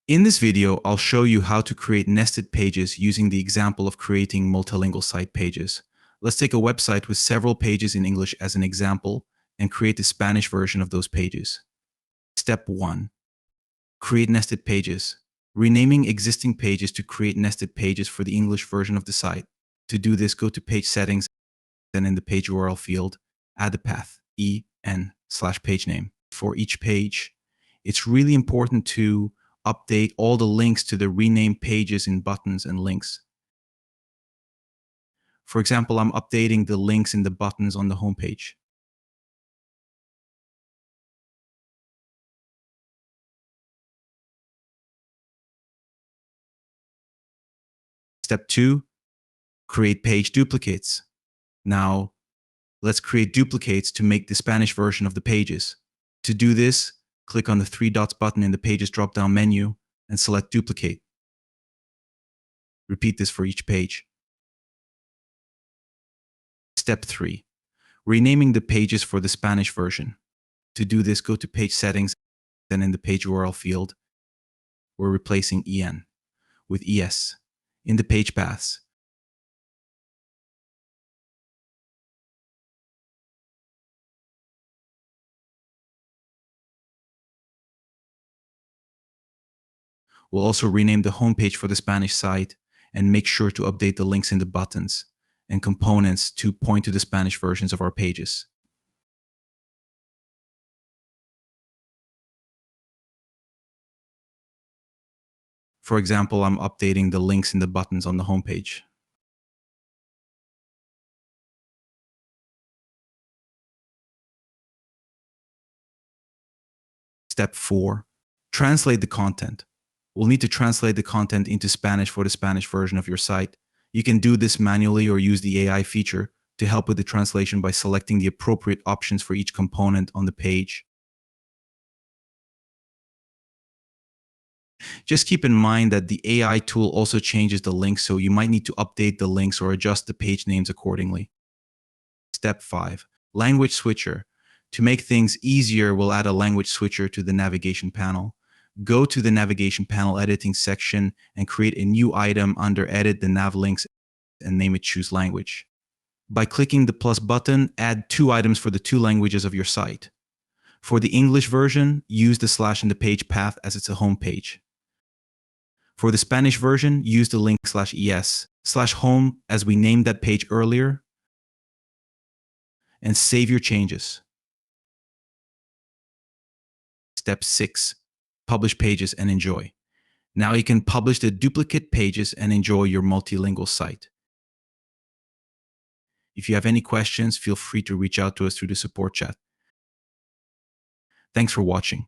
In this video, I'll show you how to create nested pages using the example of creating multilingual site pages. Let's take a website with several pages in English as an example and create the Spanish version of those pages. Step 1. Create nested pages. Renaming existing pages to create nested pages for the English version of the site. To do this, go to Page Settings and in the page URL field, add the path en/page name. For each page, it's really important to update all the links to the renamed pages in buttons and links. For example, I'm updating the links in the buttons on the homepage. Step 2, create page duplicates. Now, let's create duplicates to make the Spanish version of the pages. To do this, click on the 3 dots button in the Pages drop-down menu and select Duplicate. Repeat this for each page. Step 3. Renaming the pages for the Spanish version. To do this, go to Page Settings and in the page URL field, we're replacing en with es. In the page paths, we'll also rename the homepage for the Spanish site and make sure to update the links in the buttons and components to point to the Spanish versions of our pages. For example, I'm updating the links in the buttons on the homepage. Step 4. Translate the content. We'll need to translate the content into Spanish for the Spanish version of your site. You can do this manually or use the AI feature to help with the translation by selecting the appropriate options for each component on the page. Just keep in mind that the AI tool also changes the links, so you might need to update the links or adjust the page names accordingly. Step 5. Language switcher. To make things easier, we'll add a language switcher to the navigation panel. Go to the navigation panel editing section and create a new item under Edit the Nav Links and name it Choose Language. By clicking the plus button, add 2 items for the 2 languages of your site. For the English version, use the slash in the page path as it's a home page. For the Spanish version, use the link /es/home as we named that page earlier, and save your changes. Step 6. Publish pages and enjoy. Now you can publish the duplicate pages and enjoy your multilingual site. If you have any questions, feel free to reach out to us through the support chat. Thanks for watching.